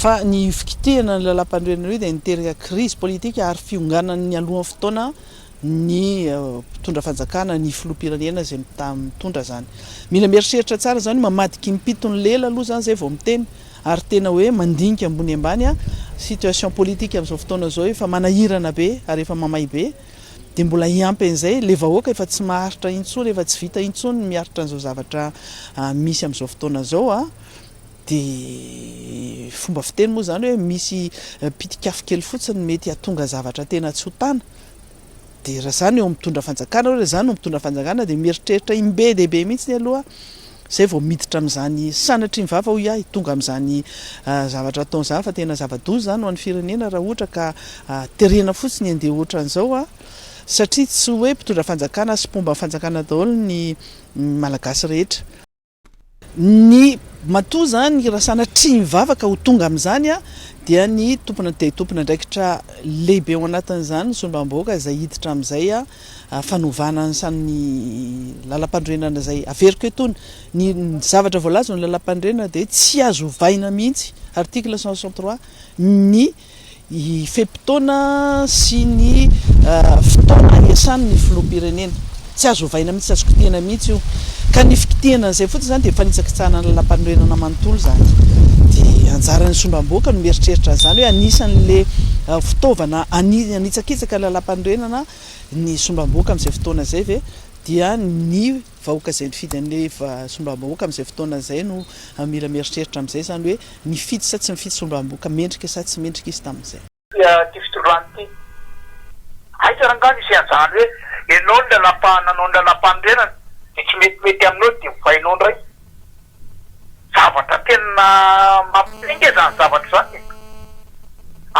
fa ny fikitihana ny lalam-pandroenana io dia niteraka crise politika ary fionganan'ny alohan'ny fotoana ny mpitondra fanjakana ny filoham-pirenena zay mitondra zany. Mila mieritreritra tsara zany mamadiky impitony lela aloha zany zay vao miteny ary tena hoe mandinika ambony ambany situation politique amin'izao fotoana zao efa manahirana be ary efa mamay be dia mbola hiampy an'izay le vahoaka efa tsy maharitra intsony efa tsy vita intsony miaritra an'izao zavatra misy amin'izao fotoana zao dia fomba fiteny moa zany hoe misy pitikafo kely fotsiny mety hatonga zavatra tena tsy ho tana. Dia raha zany eo mitondra fanjakana raha zany no mitondra fanjakana dia mieritreritra imbe dehibe mihitsy aloha zay vao miditra amin'izany sanatry mivava ho iahy tonga amin'izany zavatra ataony zany fa tena zava-doza zany ho an'ny firenena raha ohatra ka terena fotsiny andeha ohatran'izao satria tsy hoe mpitondra fanjakana sy pomba fanjakana daholo ny malagasy rehetra. Ny matoa zany raha sanatry mivava ka ho tonga amin'izany dia ny tompona ndraikitra lehibe ao anatin'izany ny solombavam-bahoaka izay hiditra amin'izay fanovana ny sany lalam-pandroenana izay averiko etony ny zavatra voalaza ny lalam-pandroenana dia tsy azo vaina mihitsy article 163 ny fepitoana sy ny fotoana iasany ny filoham-pirenena tsy azo vaina mihitsy, tsy azo kitihana mihitsy io ka ny fikitihana izay fotsiny zany dia fanitsakitsahana ny lalam-pandroenana manontolo zany. Dia anjaran'ny solombavam-bahoaka no mieritreritra zany hoe anisan'le fitaovana anitsakitsaka lalam-pandroenana ny solombavam-bahoaka amin'izay fotoana zay ve dia ny vahoaka izay nifidy an'le solombavam-bahoaka amin'izay fotoana zay no mila mieritreritra amin'izay zany hoe nifidy sa tsy nifidy solombavam-bahoaka mendrika sa tsy mendrika izy tamin'izay. Ty fitondrany ty aika rangano isy anjany hoe ianao ny nanao ny lalam-pandroenana dia tsy metimety aminao dia mivainao ndray zavatra tena mampinga zany zavatra zany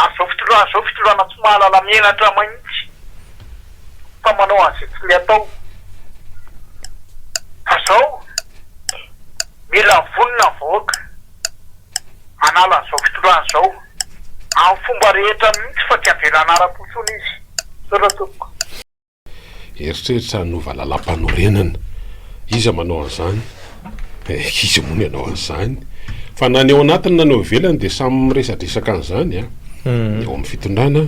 ary zao fitondrana tsy mahalala mienatra mahitsy fa manao azy tsy le atao fa zao mila vonina vahoaka anala an'izao fitondrana zao amin'ny fomba rehetra mihitsy fa tsy avelana ara-potsony izy soratoko eritreritra hanova lalam-panorenana izy manao an'izany izy mony anao an'izany fa na ny ao anatiny na ny eo ivelany dia samy miresadresaka an'izany eo amin'ny fitondrana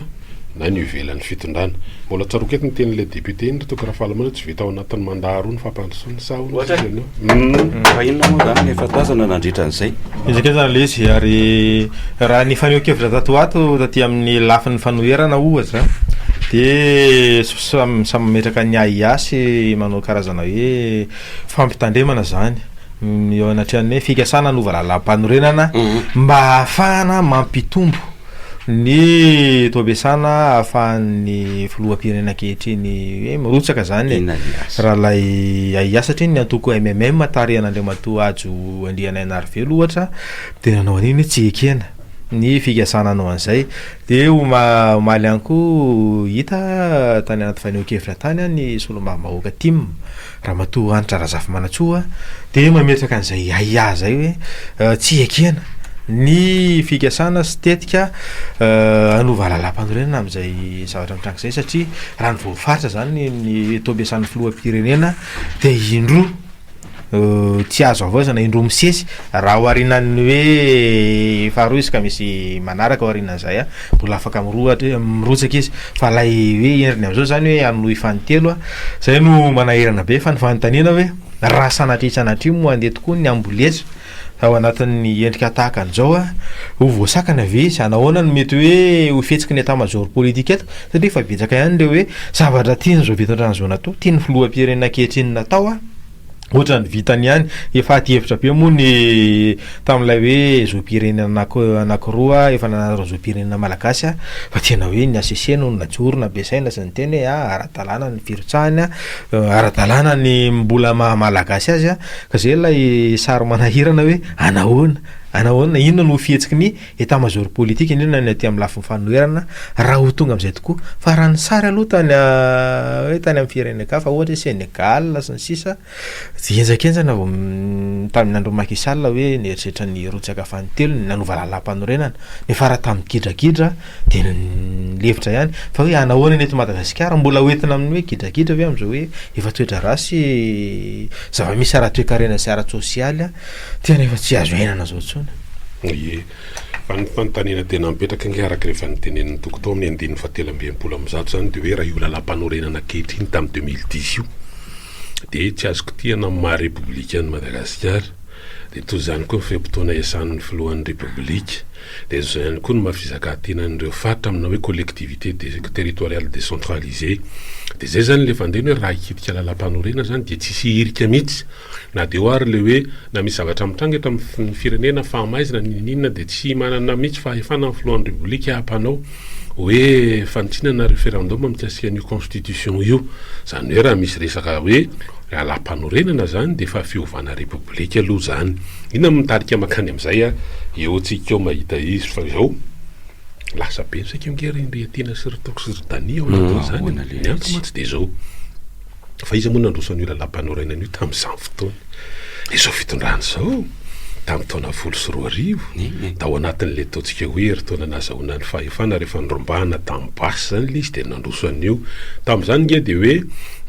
na ny ivelan'ny fitondrana. Mbola tsaroka eto ny tenin'ilay député iny toko raha fahalamana tsy vita ao anatin'ny mandaro ny fampandrosoany sa fa inona moa zany efa tazana nandritra an'izay izaka zany le izy ary raha ny faneho-kevitra tatoato taty amin'ny lafin'ny fanoherana ohatra dia samy metraka ny ahiasy manao karazana hoe fampitandremana zany eo anatrehan'ny hoe fikasana hanova lalam-panorenana mba ahafahana mampitombo ny toabesana ahafahan'ny filoham-pirenena ankehitriny hoe mirotsaka zany raha lay ahiasa satria ny antoko MMM tarehan'Andriamatoa Ajo Andriana NRV ohatra dia nanao an'iny tsy ekena ny fikasana anao an'izay dia omaly ihany koa hita tany anaty faneho-kevitra tany ny solombavam-bahoaka tim Ramatoa Anitra Razafy Manantsoa dia mametraka an'izay ahiahy zay hoe tsy ekena ny fikasana sy tetika hanova lalam-panorenana amin'izay zavatra mitranga izay satria raha ny voafaritra zany ny toabesan'ny filoham-pirenena dia indroa tsy azo avaozana indroa misesy raha hoarinan'ny hoe faharoa izy ka misy manaraka hoarinan'izay mbola afaka mirotsaka izy fa lay hoe endriny amin'izao zany hoe anohy fanitelo zay no manahirana be fa ny fanontaniana hoe raha sanatria moa andeha tokoa ny amboletra ao anatin'ny endrika tahaka an'izao ho voasakana ve izy anahoana no mety hoe ho fetsika ny état-major politique eto satria efa betsaka ihany le hoe zavatra tiany zao vitandrana zao natao tiany filoham-pirenena ankehitriny natao ohatra ny vitany ihany efa aty-hevitra be moa ny tamin'ilay hoe zoam-pirenena anankiroa efa nanareo zoam-pirenena malagasy fa tena hoe ny ACC no najorona besaina sy ny teny hoe ara-dalàna ny firotsahany ara-dalàna ny mbola malagasy azy ka zay lay sary manahirana hoe anahoana inona no fihetsiky ny état-major politique indrindra ny aty amin'ny lafin'ny fanoherana raha ho tonga amin'izay tokoa fa raha ny sary aloha tany hoe tany amin'ny firenena fa ohatra hoe Sénégal sy ny sisa enjakenjana vao tamin'ny andro Macky Sall hoe nieritreritra ny rotsaka fanitelo nanova lalam-panorenana nefa raha tamin'ny gidragidra dia levitra ihany fa hoe anahoana ny eto Madagasikara mbola hoentina amin'ny hoe gidragidra hoe amin'izao hoe efa toetra rasy zava-misy ara-toekarena sy ara-tsosialy tena efa tsy azo ainana zao tsony. fa ny fanontaniana tena mipetraka ngaraka rehefa nytenen'ny toko tao amin'ny 1970 zany de hoe raha io lalam-panorenana ankehitriny tamin'ny 2010 io de tsy azoko tiana amin'ny maha républicaine Madagasikara de toy zany koa ny feham-potoana iasan'ny filohan'ny république de zany koa ny mahafizakantena-n'ireo faritra amina hoe collectivité territoriale décentralisée de zay zany le fandehany hoe raha hikitika lalam-panorena zany de tsisy hirika mihitsy na de oary le hoe na misy zavatra mitranga eto amin'ny firenena fahamaizina ninina de tsy manana mihitsy fahefana amin'ny filohan'ny république ampanao hoe fanitsinana référendum amikasika an'io constitution io zany hoe raha misy resaka hoe lalam-panorenana zany de fa fiovana république aloha zany ina mitarika makany am'izay eo tsika mahita izy fa zao lasa be saika ngerindrehatena sy ritaoko sy ritania ao anatin'izany ny antony matsy de zao fa izy moa nandrosan'io lalam-panorenana io tamin'izany fotoana izao fitondrany zao tamin'ny taona 20 tao anatin'le taontsika hoe eritaona nazahoana ny fahefana rehefa nrombahana tamin'ny basy zany le izy de nandroso an'io tamin'izany nge de hoe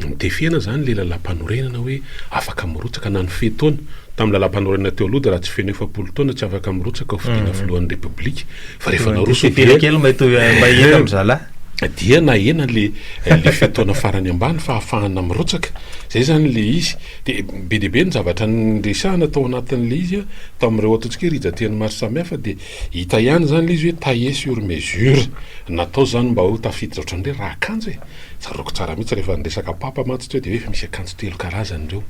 mitefena zany le lalam-panorenana hoe afaka mirotsaka na ny fehtaona tamin'ny lalam-panorenana teo aloha de raha tsy feno 7 taona tsy afaka mirotsaka ho fidiana filohan'ny république fa rehefa naroso kely mahita am'zala dia na ena le fehtaona farany ambany fa ahafahana mirotsaka zay zany le izy de be de be ny zavatra nresahana tao anatin'le izy tao amin'ireo ataontsika rijateny maro samihafa de hita ihany zany le izy hoe taillé sur mesure natao zany mba ho tafiditra ohatran'le raha akanjo tsaroko tsara mihitsy rehefa niresaka papa mantsy de hoe efa misy akanjo 3 karazany reo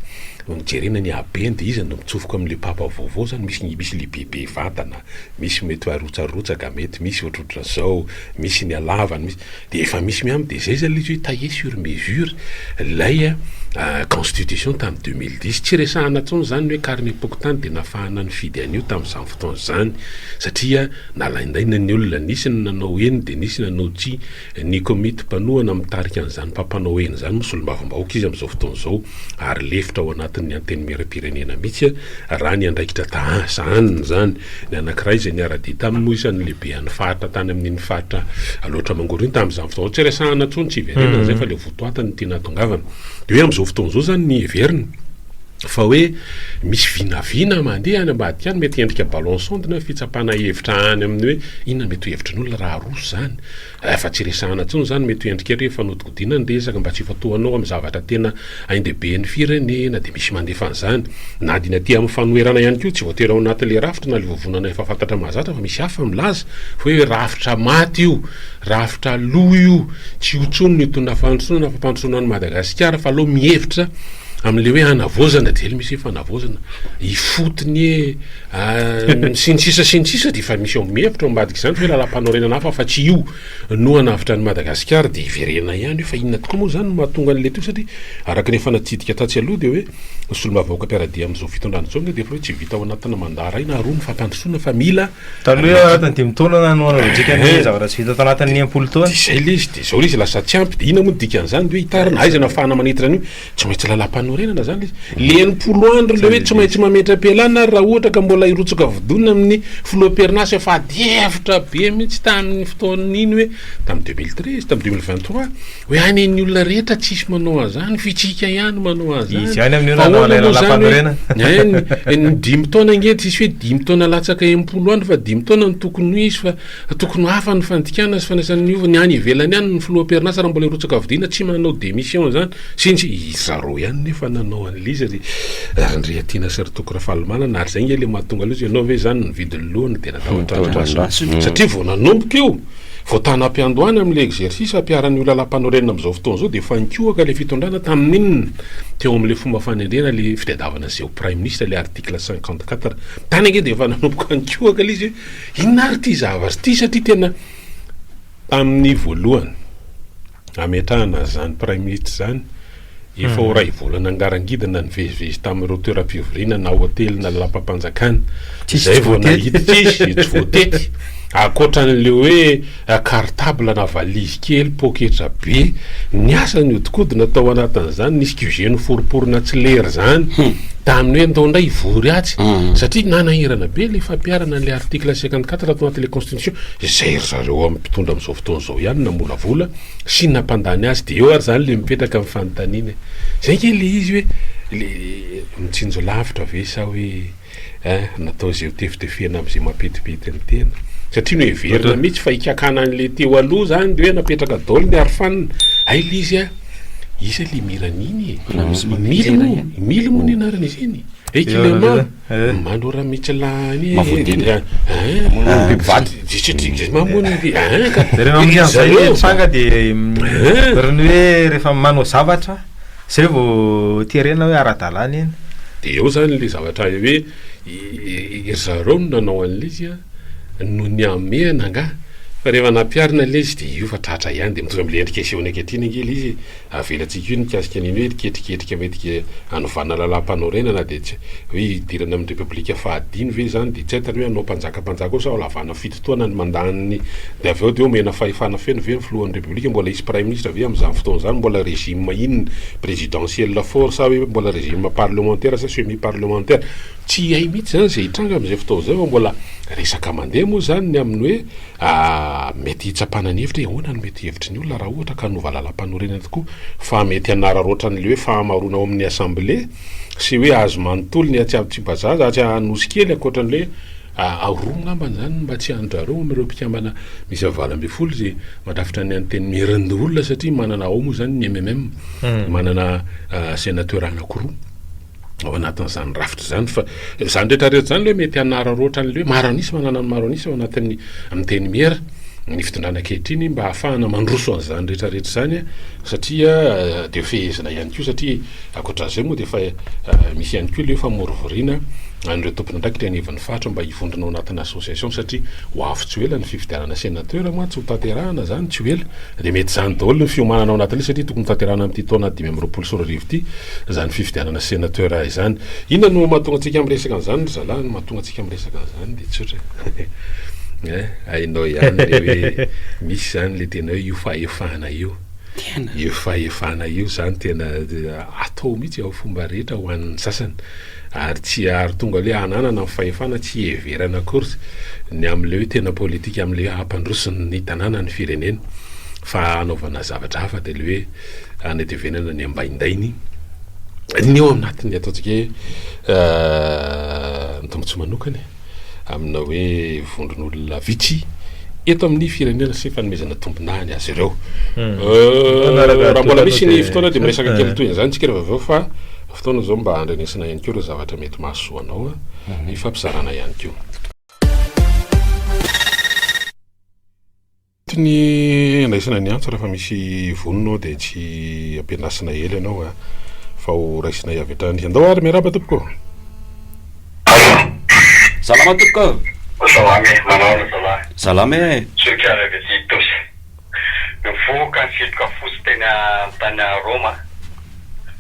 mijerena ny abeny de izy no mitsofoka amin'le papa vaovao zany misy le bebe vatana misy mety arotsarotsaka mety misy ohatrotra zao misy ny alavany misy de efa misy miamy de zay zany le izy hoe taillé sur mesure lay constitution tamin'ny 2010 tsy resahana tsony zany hoe kariny epoky tany de nafahana ny fidy an'io tamin'izany fotoana zany satria nalaindaina ny olona nisy ny nanao eny de nisy nanao tsy ny komity mpanohana mitarika an'izany mpampanao eny zany mosolom-bavombahoaka izy am'izao fotoana zao ary lefitra ao anatin'ny anteny miara-pirenena mihitsy raha ny andraikitra tahaniny zany ny anankiray zay niara-dia tamin'ny moa isan'ny lehibe an'ny faritra tany amin'iny faritra loatra mangoriny tamin'izany fotoana tsy resahana tsony tsy iverena zay fa le votoatany ty natongavana de hoe am'izao fotoana zao zany ny everina fa hoe misy vinavina mandeha any ambadiky any mety endrika ballon sonde na fitsapana hevitra any amin'ny hoe inona mety hevitrin'olona raha roso zany fa tsy resahana tsony zany mety endrika rehefa notikodina ny resaka mba tsy fatohanao amin'ny zavatra tena aindeben'ny firenena de misy mandefa an'izany na dina ty amin'ny fanoerana ihany koa tsy voatery ao anatin'le rafitra na le vovonana efa fantatra mahazatra fa misy hafa milaza fa hoe rafitra maty io rafitra loha io tsy hotsony ny tona fandrosoana fa mpandrosoana ny Madagasikara fa aloha mihevitra amin'le hoe anavozana de misy efa anavozana ifotony sinisisa de efa misy ao mihevitra ao ambadiky izany fa hoe lalam-panorenana hafa fa tsy io no hanavitra ny Madagasikara de iverena ihany fa inona tokoa moa zany mahatonga an'le teo satria araka ny efa natsidika tatsy aloha de hoe solomavahoaka mpiaradia am'izao fitondrany zao de efa hoe tsy vita ao anatina mandara ina roa ny fampandrosoana fa mila taloha anatin'ny 10 taona no anaovitsika ny zavatra tsy vita tao anatin'ny 10 taona zay le izy de zao le izy lasa tsy ampy de ina moa dika an'izany de hoe hitarina aiza nafahana manitra an'io tsy maintsy lalam-panorenana zany le izy le 90 andro le hoe tsy maintsy mametra-pialana raha ohatra ka mbola irotsoka vodona amin'ny filoha-perinasa efa dievitra be mihitsy tamin'ny fotoan'iny hoe tamin'ny 2013 tamin'ny 2023 hoe any ny olona rehetra tsisy manao an'izany fitsika ihany manao an'izany ny 5 taona ngety tsisy hoe 5 taona latsaka 10 andro fa 5 taona ny tokony izy fa tokony hafa ny fandikana sy fanasany io ny any ivelany ihany ny filoha-perinasa raha mbola irotsaka vodina tsy manao démission zany sintsy izaro ihany nefa nanao an'lizy randrehatina sy rytoko rafahalomana ary zay nge le mahatonga lozy ianao ve zany nividiny lohany tena tahotratraso satria vao nanomboka io vao tana-piandohany amin'le exercice ampiaran'ny lalam-panorenana am'izao fotoana zao de fankoaka le fitondrana tamin'inona teo amin'le fomba fanendrena le fitadiavana zay ho prime ministre le article 54 tany ange de efa nanomboka ankoaka le izy inona ary ty zavatra ty satria tena tamin'ny voalohany ametrahana zany prime ministre zany efa ho ray volana angarangidina ny vezivezy tamin'ireo toeram-pivorina na hotely na lalam-pampanjakana zay vao nahita tsisy tsy voatety akoatran'le hoe cartable na valizy kely poketra be ny asany hodikodina tao anatin'izany nisy QG foriporina tsy lery zany tamin'ny hoe ndao ndray ivory atsy satria nanahirana be le fampiarana le article 54 ato anatin'le constitution zay zareo amin'ny mpitondra am'izao fotoana zao ihany namolavola sy nampandany azy de eo ary zany le mipetraka amin'ny fanontaniana zay ke le izy hoe le mitsinjo lavitra ve sa hoe natao zay tefitefena am'izay mampetipety ny tena satria no everina mihitsy fa ikakana an'le teo aloha zany de hoe napetraka daolo ny arofanina ay l izy a isa le miran'iny mily moa ny anarana izy iny ekilema manora mitsilany sanga de reny hoe rehefa manao zavatra zay vao tiarena hoe ara-dalàna iny de eo zany le zavatra hoe zareo no nanao an'le izy a no ny amehana nga fa rehefa nampiarina le izy de io fa tratra ihany de mitovy am'le endrika esehoana ankehitriny angely izy avelatsika io nikasika an'iny hoe ketriketrika metike anovana lalam-panorenana de tsy hoe idirana amin'ny repoblika fahadiny ve zany de tsy aitany hoe anao mpanjaka osa lavana fitotoana ny mandaniny de avy eo de eo mena fahefana feno ve filohan'ny repoblika mbola isy prime ministre ve am'izany fotoana zany mbola régime inona présidentiel fort sa hoe mbola régime parlementaire sa semi parlementaire tsy hay mihitsy zany zay hitranga am'izay fotoana zay fa mbola resaka mandeha moa zany ny amin'ny hoe mety hitsapana ny hevitra ahoana no mety hevitry ny olona raha ohatra ka nova lalam-panorenana tokoa fa mety hanararoatra n'le hoe fahamarona ao amin'ny assemblée sy hoe azo manontolo ny atsy-bazaza atsy hanosy kely ankoatran'le aoromona ambany zany mba tsy andrareo amireo mpikambana misy valo amby folo zay matrafitra ny anteny mirande olona satria manana ao moa zany ny MMM manana sénateur anankiroa ao anatin'izany rafitra zany fa zany rehetrarehetra zany le hoe mety hanararoatra n'le hoe maroanisy manana ny maroanisy ao anatin'ny amin'ny teny miera ny fitondrana kehitriny mba ahafahana mandroso an'izany rehetrarehetra zany satria de fehezina ihany koa satria akoatran'izay moa de fa misy ihany koa le famorovoriana an'ireo tompon'andraikitra anivon'ny fatra mba hivondrona ao anatin'ny association satria ho avy tsy ela ny fifidianana sénateur moa tsy ho tanterahana zany tsy ela de mety zany daholo ny fiomanana ao anatin'le satria tokony tanterahana amin'ity taona 5 ty zany fifidianana sénateur izany inona no mahatonga antsika am'resaka an'izany ry zalahy no mahatonga antsika am'resaka an'izany de tsotra ainao ihany le hoe misy zany le tena hoe io fahefana io fahefana io zany tena atao mihitsy ao fomba rehetra ho an'ny sasany ary tsy ary tonga le ananana amin'ny fahefana tsy everana akory ny am'le hoe tena politika am'le ampandrosony ny tanàna ny firenena fa anaovana zavatra hafa de le hoe anatevenana ny ambaindainy ny eo aminatiny ataontsika hoe ny tombontso manokany amina hoe vondron'olona vitsy eto amin'ny firenena sy fanomezana tombonany azy ireo raha mbola misy ny fotoana de miresaka kely toy zany tsika rehefa aveo fa fotoana zao mba andrenesana ihany keo reo zavatra mety mahasoanao ifampizarana ihany keo ny andraisana ny antso rehefa misy vononao de tsy ampianasina ely ianao fa ho raisina iavetrany andao ary miaraba tompoko salama tompoko salame manao salama salame sokara visitos mivoaka ny fitoka fosy teny tany Roma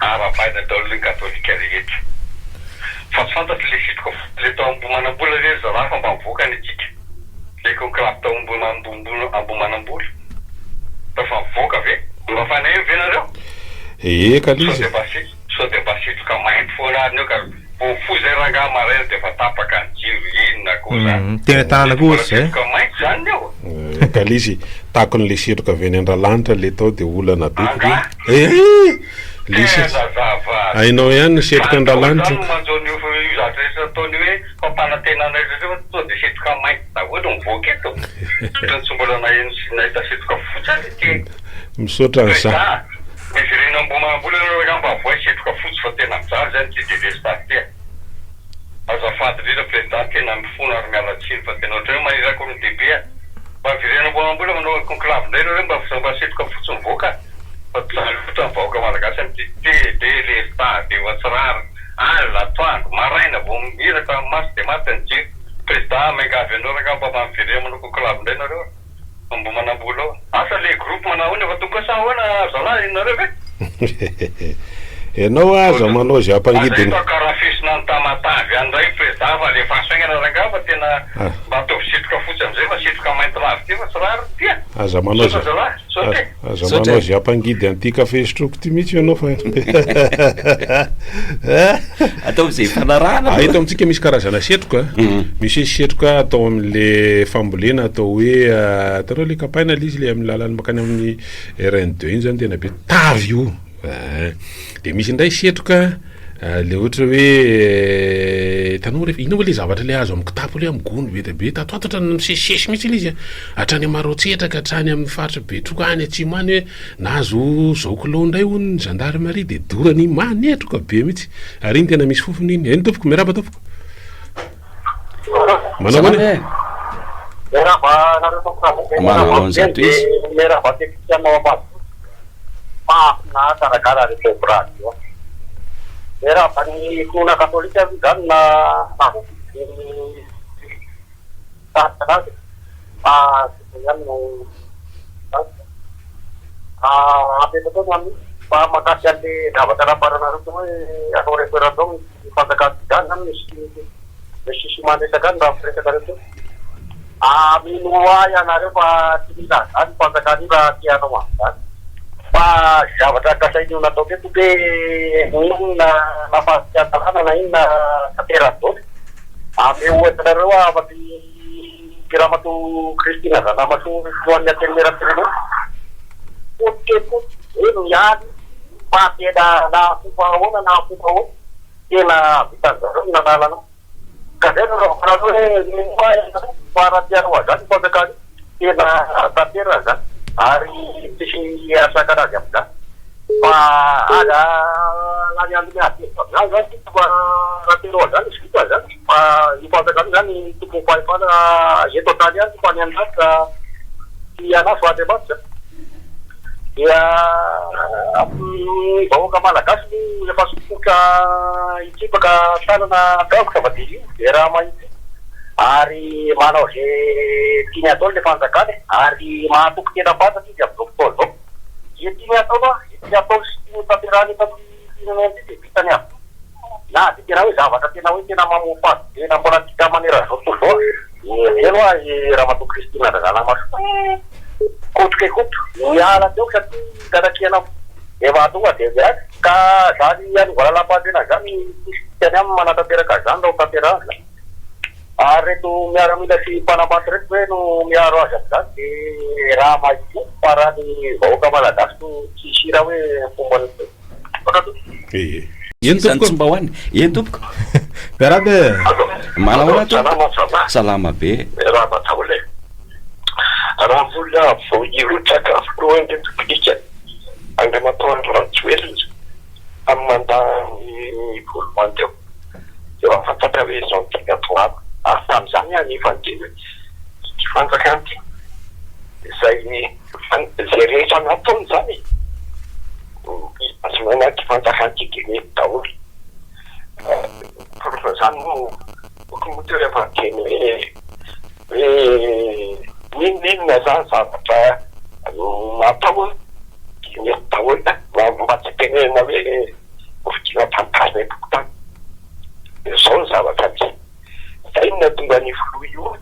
ara-baina daholo ny katolika rehetra fa tsy fantatry le fitoka fosy le tao ambomanambola re zaraha fa mba mivoaka ny tsika le conclave tao ambomanambola fa mivoaka ve mba fanay io venareo kalizy so de mba fitoka mainty foana ary eo ka fo zay ranga maraina de fa tapaka ny jiro inona koa zany tena tanana koa zay ka mainty zany eo kalizy tahako n'le setroka avy any Andrialanitra le tao de olana be lisy ainao ihany ny setroka Andrialanitra manjony io zatra rehetra ataony hoe fampanantenana rehetra to de setroka mainty daholo mivoaka eto tsy mbola nahita setroka fotsy any ty misaotra ny sa Virena ambomanambola ireo mba voay setroka fotsy fa tena mijaly zany tsy de vestate azafady rira président tena mifona ary mialatsiny fa tena ohatra hoe manirako ny debe mba virena ambomanambola manao conclave ndray reo mba setroka fotsy mivoaka fa loatra mivahoaka malagasy am'ty le sta de oatsirary latoandro maraina vo miraka masy de maty ny jiro président maingavy anao ranga mba mamivire manao conclave ndray nareo ambomanambola asa le groupe manao nefa tonga sa hoana zalahy inareo ve ianao aza manao zay ampangidiny karaha fesina ny tamatavy andray président fa le fasaingana ranga fa tena mba ataovy setroka fotsy am'izay fa setroka mainty lavy ty fa tsy rary tia aza manao zay ampangidy an'ty kafe sotroko ty mihitsy ianao fa atao zay fanarahana eto amintsika misy karazana setroka misy setroka atao amin'le fambolena atao hoe atareo le kapaina lizy le amin'ny lalany makany amin'ny RN2 iny zany tena be tavy io de misy indray setroka le ohatra hoe tanao rehefa ina hoe le zavatra le azo amin'ny kitapo le am'gony be be tatoatotra misesisesy mihitsy le izy hatrany amaroatsetraka hatrany amin'ny faritra be troko any atsimo any hoe nahazo zao kilô indray hono ny gendarmerie de dorany manetroka be mihitsy ary iny tena misy fofony iny eny tompoko miaraba tompoko manao mana manao an'zato izy era pani kuna katolika zany na apetotony makasy an'le davatanam-paranaroto hoe atao référendum fanjakana zany misy mandresaka any raha firesaka reto mino ay anareo fa timina zany fanjakana io raha tianao any fa zavatra kasainio natao teto hoe inona nafasiatalana na inona tanteradony ame ohatrareo afaky piramato Kristina zanamato foan'ny atelmerapireneo potikepot eno ihany fa tena nafofahoana nafofahoana tena vitan'zareo nanalana ka zay raha hoe minoa faratianao zany fanjakany tena tantera zany ary tsisy asakanazy amizany fa aga lany amin'ny atyzany zany fa rahateroa zany sita zany fa ifanjakany zany tokony fahefana eto antany any fa ny an'zany ka tiana soatematsa dia vahoaka malagasy efa sofoka itsipaka tanana gaoko savadily de raha mahitsy ary manao zay tiany atao le fanjakany ary mahatoky tena fantaky izy amin'izao fotoana zao ie tiany atao tiany atao sy tanterany etampireneny de vitany aby na de tena hoe zavatra tena hoe tena mamofaty tena mbola tika manera zao tontolo zao eno a raha mato Kristina zanamaso kotokekoto miala teo satria ganakiana efa atonga de zay ka zany anova lalam-pahatena zany tiany amin'ny manatanteraka zany raha tanterana reto miaramila sy mpanambasy reto hoe no miaro azy amizany de raha mahitsy fa raha ny vahoaka malagasy no tsisy raha hoe fombany eny zany tsy mba hoany eny tompoko miarabe manao ana salama be raha mataole raha vola vao irotsakafo lohan'ny topilika andramatoany rantsoelina amin'ny mandany volomany teo eo afantatra hoe zao ntigatogaba sam'zany any fanteny fanjakany zay zay rehetra nataony zany azomana ty fanjakany de mety daholo fa zany okomoto rehefa teny hoe ninona zany zavatra natao de mety daholo mba tsy tenena hoe ofikina tantara epokotany zao ny zavatra ty zay na tonga ny folo io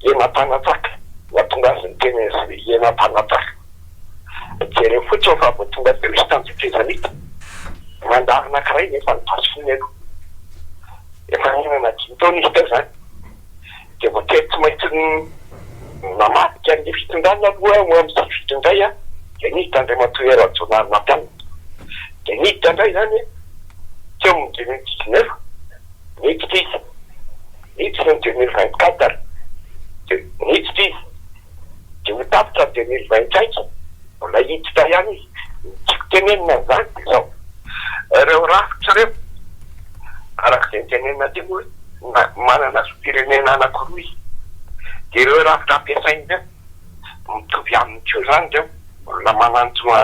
enampanataka na tonga azy ny tena enampanataka jere fotsy fa vo tonga teo izy tanjofezanita mandary nakiray nefa nipaso fonelo efa ninana dimy taona izy teo zany de vo tety tsy maintsy namatika ny fitondrana aloha ho am'izay fitondray a de nita andriamatoera ajonary nampianina de nita ndray zany teo amin'ny 2019 niditra izy niditra ny 2024 niditra izy de ho tapitra 2025 mbola hiditra ihany izy tsy tenenina zany de zao reo rafitra reo arak'izay nitenenina teo hoe manana firenena anakiroa izy de reo rafitra ampiasainy reo mitovy amin'ny teo zany reo mbola mananjo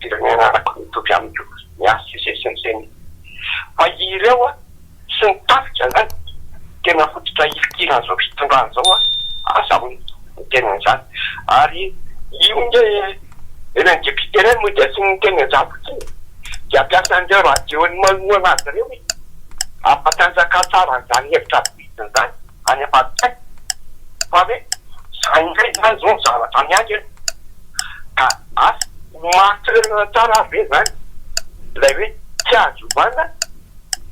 firenena anakiroa mitovy amin'ny teo miasa isesin'izany fa ireo a sy ny tafitra zany tena fototra ifikirana zao fitondrana zao a asa ny tenany zany ary io nge ena ny deputeren moa de sy ny tena zany fotsiny de ampiasa andreo raha jeony manoana azy reo i ampatanjaka tsara zany hevitra abitiny zany any ampatay fa hoe zany ndray zany zao zavatra miangy ka asa mahatrelana tsara ave zany lay hoe tsy azo vana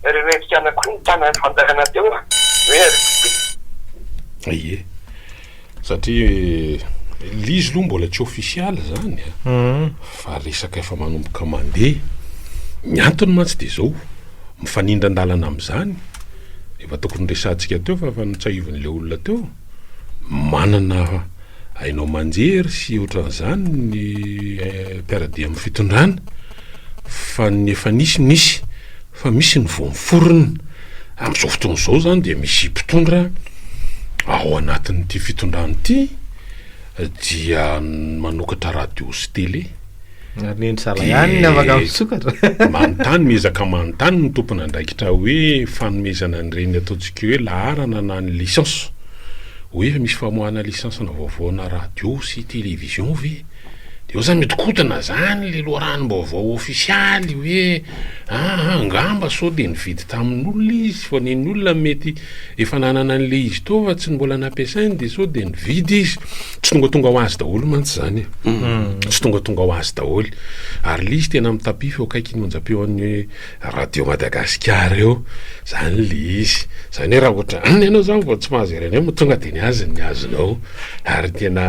rehetrika anakory ny tanany fanjakana teo hoe ie satria lizy aloha mbola tsy ofisialy zany fa resaka efa manomboka mandeha ny antony mantsy de zao mifanindran-dalana amin'izany efa tokony resantsika teo fa fanitsahivan'le olona teo manana ainao manjery sy ohatran'izany ny mpiaradia amin'ny fitondrana fa ny efa nisy fa misy ny vomiforona amin'izao fotoan'izao zany dia misy mpitondra ao anatin'ity fitondrany ity dia manokatra radio sy télé manontany miezaka manontany ny tompona andraikitra hoe fanomezana an'ireny ataontsika hoe laharana na ny licence hoe efa misy famoahana licence na vaovaona radio sy télévision ve de eo zany metokodina zany le loharano-baovao ofisialy hoe angamba sao de nividy tamin'olona izy fa nin'olona mety efa nanana an'le izy to fa tsy mbola nampiasainy de sao de nividy izy tsy tonga ho azy daholo mantsy zany tsy tonga ho azy daholo ary le izy tena mitapify eo akaiky ny onjam-peon'ny radio Madagasikara eo zany le izy zany hoe raha ohatra ianao zany vao tsy mahazo ireny eo tonga de ny azony ny azonao ary tena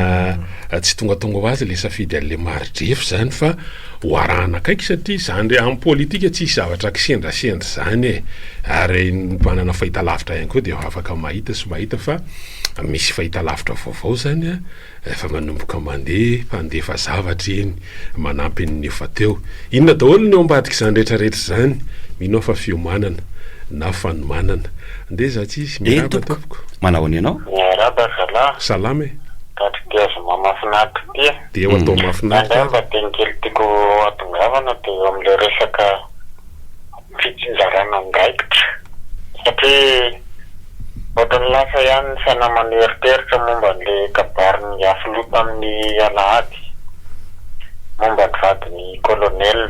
tsy tonga ho azy le safidy an'le maridrefy zany fa hoarahana akaiky satria zany re amin'ny politika tsy isy zavatra kisendrasendry zany ary manana fahitalavitra ihany koa de afaka mahita sy mahita fa misy fahitalavitra vaovao zany efa manomboka mpandefa zavatra eny manampy ny efa teo inona daholo ny ambadika zany rehetrarehetra zany mino fa fiomanana na fanomanana nde zatsy tompoko manao any ianao salama katrikezo mamafinaritra ty de atao mafinaritra mba de nkely tiako atongavana de eo am'le resaka fitsinjarana andraikitra satria ohatrany lasa ihany ny fianamany eritreritra momba n'le kabariny afilota amin'ny alahady momba ny vadiny kolonel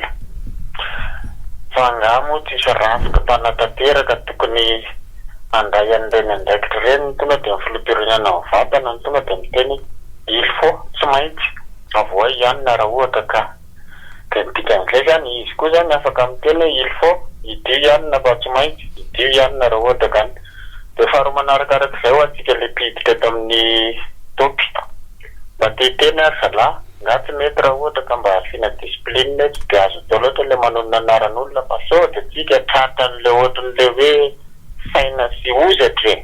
fa angamo tsisy rafika mpanatanteraka tokony andray an'ireny andraikitra ireny tonga de mifilopirenana vatana ny tonga de miteny il faut tsy maintsy avoa ihany na raha ohatra ka de dikan'izay zany izy koa zany afaka miteny hoe il faut idio ihany na fa tsy maintsy idio ihany na raha ohatra kany de faharoa manarakarak'izay ho atsika le mpiditra eto amin'ny topy mba teteny ary zalahy nga tsy mety raha ohatra ka mba asiana discipline tsy de azo atao loatra le manonona anaran'olona fa sao de tsika tratran'le ohatran'le hoe saina sy ozatra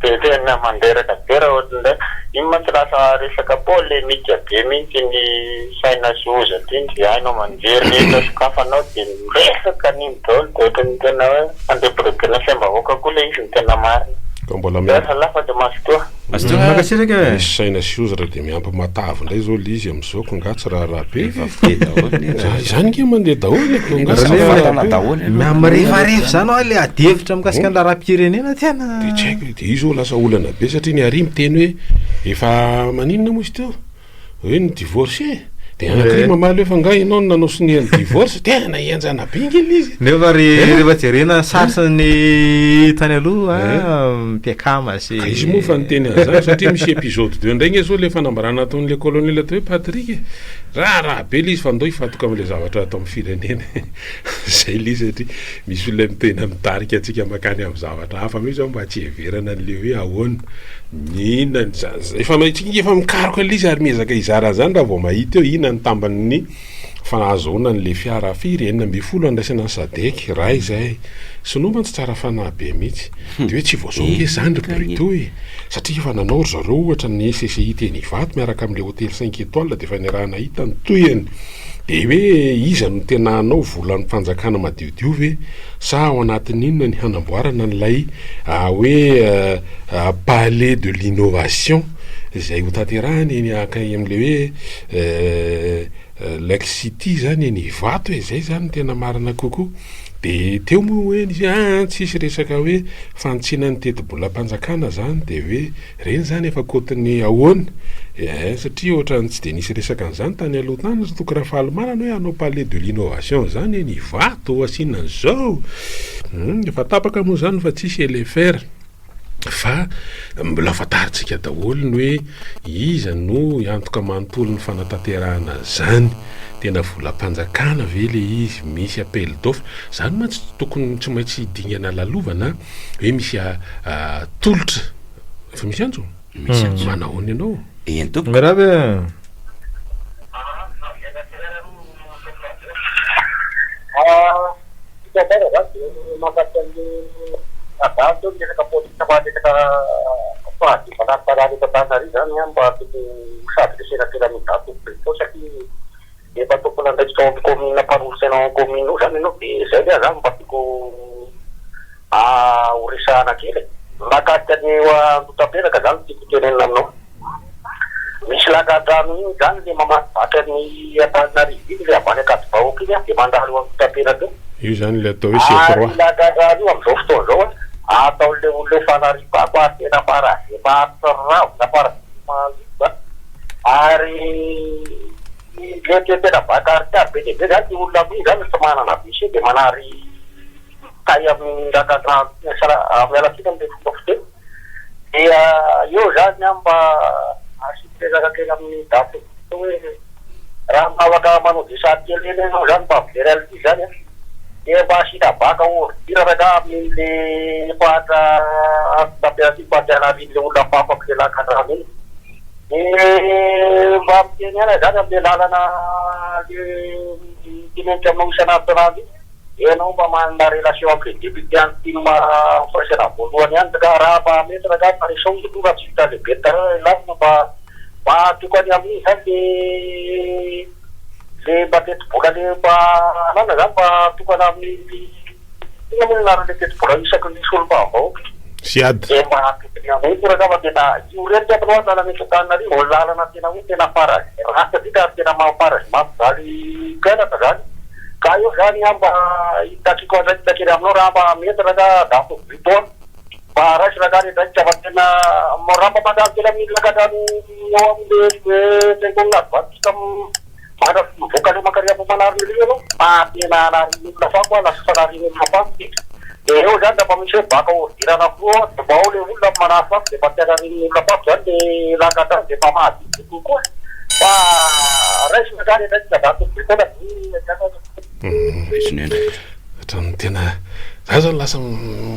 de tena manderaka be raha ohatran'le iny mantsy lasa resaka polemika be mihitsy ny saina sy ozatra iny de hainao manjery rehetra sokafanao de miresaka n'iny daholo de ohatrany tena hoe andeborobena fiam-bahoaka koa le izy ny tena marina ka mbola lafa de masotoa misy saina sy ozatra de miampy matavy ndray zao le izy am'izao ko nga tsy raha be zany ke mandeha daholo miamirefarefy zany ao le adevitra mikasika an'la raha-pirenena tiana de tsy haiko de izy lasa olana be satria ny ary miteny hoe efa maninona moa izy teo hoe ny divorce de anakry mamaly hoe fa nga ianao no nanao sinihan'ny divorce tena enjana be ngely izy nefa rehefa jerena sarsany tany aloha mpiakama sy izy moa fa niteny an'izany satria misy épisode de ndray nge zao le fanambarana ataon'le colonel atao hoe Patrick raha be le izy fa ndao ifatoka am'le zavatra atao amin'ny firenena zay le satria misy olona mitena mitarika atsika makany amin'ny zavatra hafa mihitsy ao mba tsy heverana an'le hoe ahoana ninona efa mikaroka le izy ary miezaka izara zany raha vao mahita eo ina ny tamban'ny fanahazoana n'le fiara firy 9 andraisana ny sadeky raha izay sy nomba tsy tsara fanahy be mihitsy de hoe tsy voazao nge zany ry brito satria efa nanao ry zareo ohatra ny SCI teny Ivato miaraka amin'le hôtely 5 étoiles de efa nirahana hita ny toyany de hoe iza no tena anao volan'ny fanjakana madiodio ve sa ao anatin'inona ny hanamboarana n'lay hoe palais de l'innovation zay ho tanterahany eny akay am'le hoe Lake City zany eny Ivato zay zany tena marina kokoa de teo moa hoe tsisy resaka hoe fantsina ny teti-bola-panjakana zany de hoe reny zany efa kotiny ahoana satria ohatrany tsy de nisy resaka an'izany tany aloha tany toko raha fahalomanana hoe anao palais de l'innovation zany eny Ivato asiana an'izao efa tapaka moa zany fa tsisy LFR fa mbola fantaritsika daholo ny hoe iza no antoka manontolo ny fanatanterahana zany tena volam-panjakana ve le izy misy appel d'offre zany mantsy tokony tsy maintsy dingana lalovana hoe misy tolotra fa misy anjo manahoany ianao mirabe Atau dia kata politik apa dia kata apa di pada petani dan yang buat itu saat itu saya kira minta tu itu saya dia batu pulang dari komin apa urusan komin urusan itu saya dia kan patiku urusan akhir maka jadi wa tapi ada kan itu jadi lalu misalnya kata ni kan di mama ada ni apa dari ini apa ni kat bau kira di mana haluan tapi ada Izan le to isi korwa. Ada ni am sosto lo atau le fanari apa na para terau na para malibat hari dia tidak bakar tapi dia tidak diulang dan semana nabi sih di mana hari kayak mendadak salah mela kita di fokus dia yo nyamba asyik jaga kami tapi tu ramah manu di saat dia ni orang pap dia di sana dia masih dapat kau tidak ada milik pada tapi pada nabi udah apa kelakan kami bapaknya ada dia lalana di mencam usaha nabi no pamanda relasyon di bidang tim persera butuhannya negara apa ini terhadap parisong itu nggak sudah lebih terlalu apa tukar yang ini di batet bukan di mana apa tukar yang ini yang menaruh di tukar bisa kondisi apa Siad. Emang yang itu terhadap kita juren dia perlu dalam itu kan tadi mulai nanti nanti kena parah rasa tidak kena mau parah mak dari kena terjadi kayu gani amba itaki ko da kira amnora amba mi terada dapu report para selagari dan cabatna moramba pada kira mi lagadan ngom de tenggat kam ada bukan makarya pemanar ni lo pati na la fakwa la sarari ni apa eu dan da pamishe bako tirana ko baule ulla manafa de patera ni la pakwa de lagadan de pamati ko pa res magari dan dapu report Tan tena zaza lasam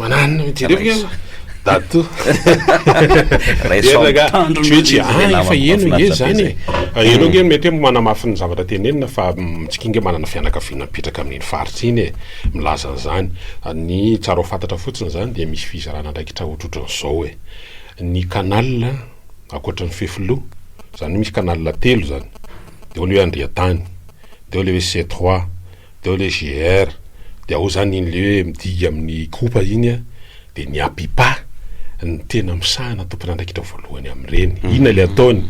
manan tireviga datu resoga chuchi fa yenu yezani yenu gen metem mana mafin zavatra tenenina fa tsikinge manana fianakaviana mipetraka amin'ny faritsy milaza zany ny tsara fantatra fotsiny zany dia misy fizarana ndraikitra ohatrotra zao hoe ny canal akoatra ny fefilo zany misy canal telo zany de ole Andriatany de ole C3 de le GR de ao zany iny le midiga amin'ny kopa iny de ny apipa ny tena misahana tompona ndraikitra voalohany amin'ireny inona le ataony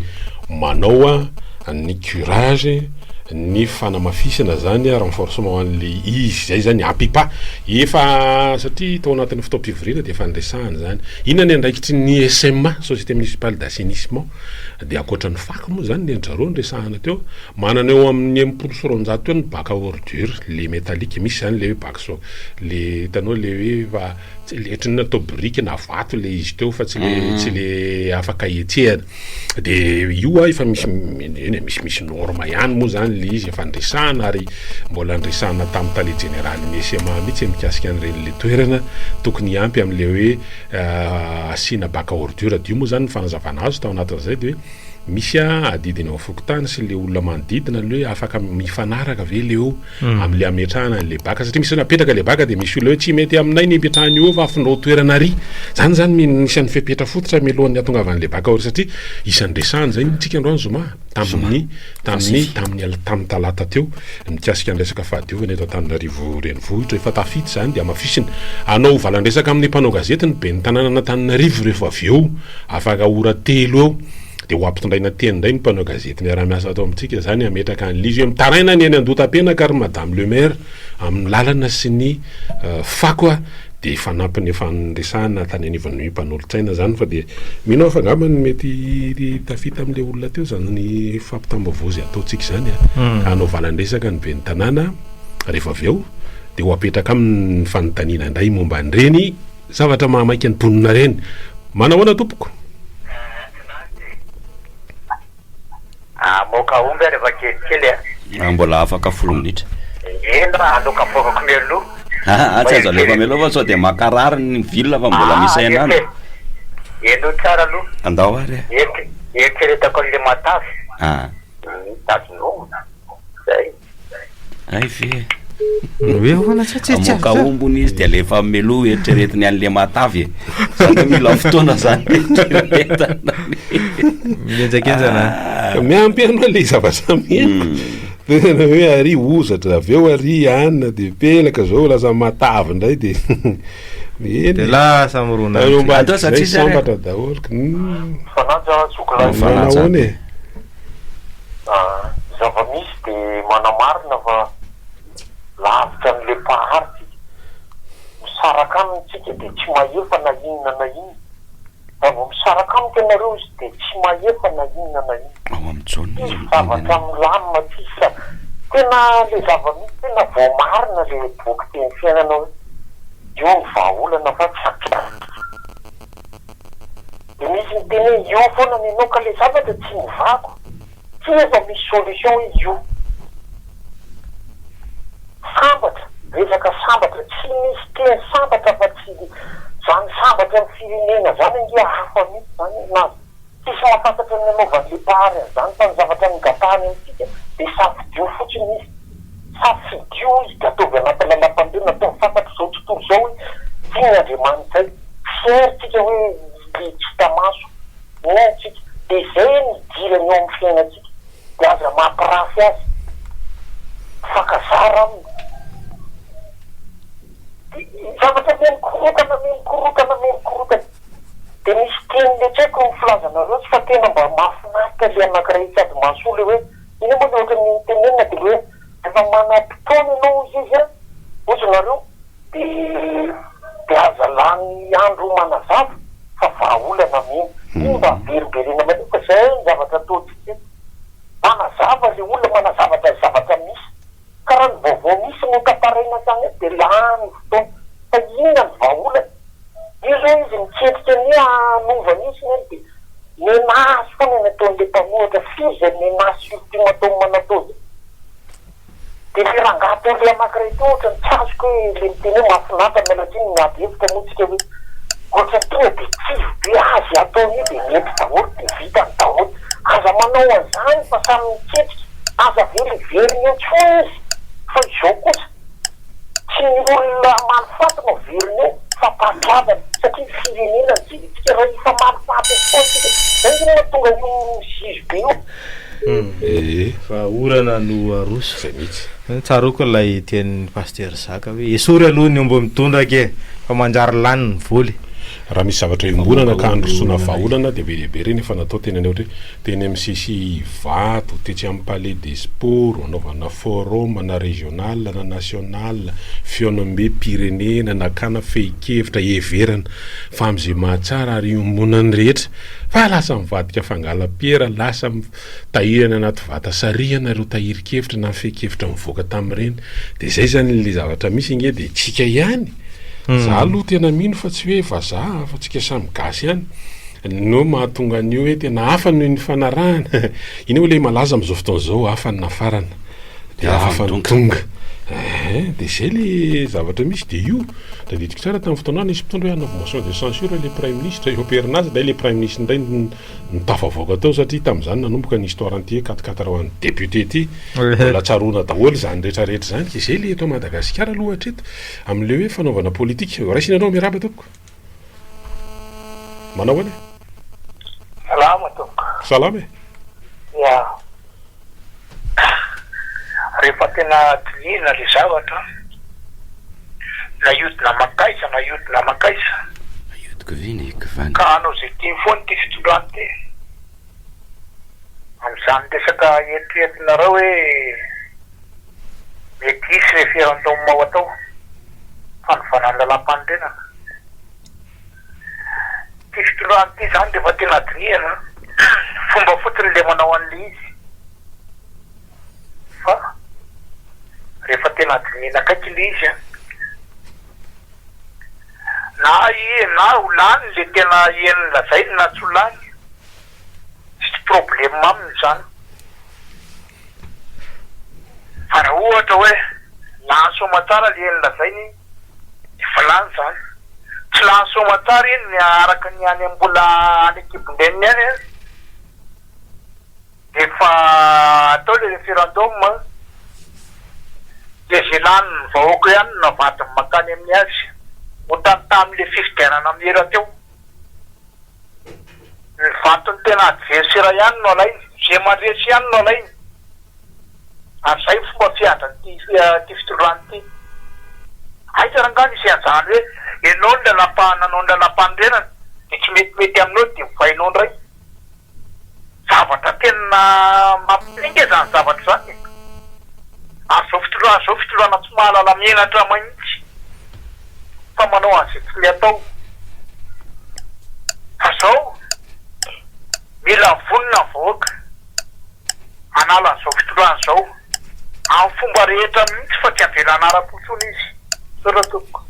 manao ny curage ny fanamafisana zany renforcement an'le izy zay zany apipa efa satria tao anatin'ny fotoam-pivorina de efa andresahana zany inona ny andraikitry ny SMA société municipale d'assainissement de akoatra ny fako moa zany ny anjareo ndresahana teo manana eo amin'ny 100 eo ny bac à ordure le métallique misy zany le hoe bac so le tanao le hoe va le etrina atao brique na vato le izy teo fa tsy le afaka etsehana de io efa misy norma ihany moa zany le izy efa andresahana ary mbola andresahana tamin'ny tale général ny SMA mihitsy mikasika an'ireny le toerana tokony ampy amin'le hoe asina bac à ordure dio moa zany ny fanazavana azo tao anatin'izay de hoe misy adidiny afokotany sy le olona manodidina le hoe afaka mifanaraka ve leo am'le ametrahana le baka satria misy napetraka le baka de misy olona hoe tsy mety aminay ny ametrahany io fa afinao toerana ry zany misy ny fepetra fototra milohan'ny atongavan'le baka ory satria isan'ny resahany zay nitsika androany zoma tamin'ny talata teo mikasika ny resaka fahadiovana eto Antananarivo renivohitra efa tafity zany de amafisina anao valandresaka amin'ny mpanao gazety ny be ny tanàna Antananarivo rehefa avy eo afaka ora telo eo de ho ampitondraina teny ndray ny mpanao gazety miara-miasa atao amintsika zany ametraka an'lizy hoe mitaraina ny eny Andota-penaka ary madame le maire amin'ny lalana sy ny fako de fanampiny efa nresahana tany anivon'ny mpanolotsaina zany fa de minao fa ngambany mety tafita amin'le olona teo zany ny fampitambavozy ataotsika zany anao valandresaka ny be ny tanàna rehefa avy eo de ho apetraka amin'ny fanontaniana indray momba an'ireny zavatra mahamaika ny mponina reny manahoana tompoko moka omby rehefa kelikely mbola afaka 10 minitra ena aloka fokako melo tsy azo alefa melo fa sao de makarary ny ville fa mbola misy ainana eno tsara aloha andao ary ekeretako le matafy tasy no zay ay ve hoe hoana tsatsetsy amoka ombony izy de alefa melo eritreretiny an'le matavy zany mila fotoana zany eritreretana mienjakenjana miampy anao le zavatra tena hoe ary ozatra avy eo ary anina de pelaka zao lasa matavy ndray de de lasa morona atao satria sambatra daholo fananja tsokolahy nahoana zava-misy de manamarina fa lavitra n'le paharitsy misaraka amitsika de tsy mahefa na inona na iny avo misaraka amika anareo izy de tsy mahefa na inona na iny ao am'jona izy zavatra milamina tsisa tena le zava-misy tena voamarina le boky teny fiainanao io ny vahaolana fa tsy de misy ny teny hoe io foana ninao ka le zavatra tsy mivako tsy efa misy solution izy io sambatra resaka sambatra tsy misy teny sambatra fa tsy zany sambatra amin'ny firenena zany ngia hafa mihitsy zany nazy tsisy mahafantatra ny anaovan'le pahary zany fa ny zavatra nigatany amitsika de safidio fotsiny izy safidio izy de ataovy anaty lalam-pandeo natao mifantatra zao tontolo zao hoe tiany andriamanitsay fieritsika hoe le tsy tamaso ntsika de zay nidilany eo amin'ny fiainatsika de aza mampirafy azy fakazara aminy zavatra mikorotana de misy teny le tsy haiko ny filazanareo tsy fa tena mba mahafinaritra le anankiray sady mahasolo hoe iny moa le ohatra ny tenenina de hoe efa manam-potoana ianao izy izy a ohatranareo de aza lany andro manazava fa vahaolana miny iny mba veriberena manio fa zay ny zavatra ataotsika manazava le olona manazavatra zavatra misy karaha ny vaovao misy no tantaraina zany de lany fotoana fa inona ny vahaolana io zao izy miketrika ny anovana izy ny de menasy foana ny ataon'le mpamohatra firy zay menasy ultime atao manatao zay de le rangato le anankiray to ohatra ny tsy azoko hoe le miteny hoe mahafinaritra mialatsiny miady hevitra motsika hoe ohatra ny tonga de tsy be azy ataony de mety daholo de vita ny daholo aza manao an'izany fa samy miketrika aza veriveriny eo tsy foa izy fa izao kosa tsy ny olona manifaty no veriny eo fa mpatravany satria firenena ny jiritsika raha ifa manifaty fotsika zay zany mahatonga io zizy be io fa orana no aroso zay mihitsy tsara koa lay tian'ny paster zaka hoe esory aloha ny ombo mitondra ke fa manjary lany ny voly raha misy zavatra embonana ka androsoana vahaolana de be lehibe reny efa natao tena ny ohatra hoe teny amin'ny sisy vato tetsy amin'ny palais des sports anaovana forum na régional na national fionombe pirenena nakana fehi-kevitra everana fa am'izay mahatsara ary ombonany rehetra fa lasa mivadika fangala-piera lasa tahirana anaty vata sariana ireo tahiri-kevitra na fehi-kevitra mivoaka tamin'ireny de zay zany le zavatra misy nge de tsika ihany za aloha tena mino fa tsy hoe vazaha fa tsika samy gasy ihany no mahatonga an'io hoe tena hafa noho ny fanarahana iny hoe le malaza am'izao fotoana zao hafa ny nafarana de hafa ny tonga de zay le zavatra misy de io da ditika tsara tamin'ny fotoana nisy mpitondra hoe hanao motion de censure le prime ministre eo perinazy da le prime ministre ndray nitafavoaka tao satria tamin'izany nanomboka ny histoire anty 44 ho an'ny député ty mbola tsaroana daholo zany rehetrarehetra zany ke zay le eto Madagasikara aloha hatreto amin'le hoe fanaovana politika raisinanao miaraba tompoko manao any salama tompoko salama ya rehefa tena tilina le zavatra na iodina makaisa na iodina makaisa iodiko viny kivany ka anao zay tiany foany ty fitondrany ty am'izany resaka eritreretinareo hoe mety isy referendum ao atao fanofanany lalam-pandrenana ty fitondrany ty zany rehefa tena dinihana fomba fotiny le manao an'le izy fa rehefa tena dinihana kaiky le izy na ho lany le tena ieniny lazainy na tsy ho lany tsy problème aminy zany fa raha ohatra hoe lansoma tsara le ieniny lazainy efa lany zany tsy lansoma tsara iny ny araka ny any mbola any ekibondeniny any efa atao le référendum dia zay lany ny vahoaka ihany navadiny makany amin'ny azy motany tamin'le fifidianana mihera teo ny vatony tena adversera ihany no alainy zay mandresy ihany no alainy ary zay fomba fiadra ty fitondrany ty aitarangany isy anjany hoe ianao ny lalanao ny lalam-pandrenana de tsy metimety aminao de mivainao ndray zavatra tena mampinga zany zavatra zany ary zao fitondrana tsy mahalala mienatra mahitsy fa manao an'izay tsy le atao fa zao mila vonina vahoaka anala an'izao fitondrana zao amin'ny fomba rehetra mihitsy fa tsy avelana ara-potsony izy soratoko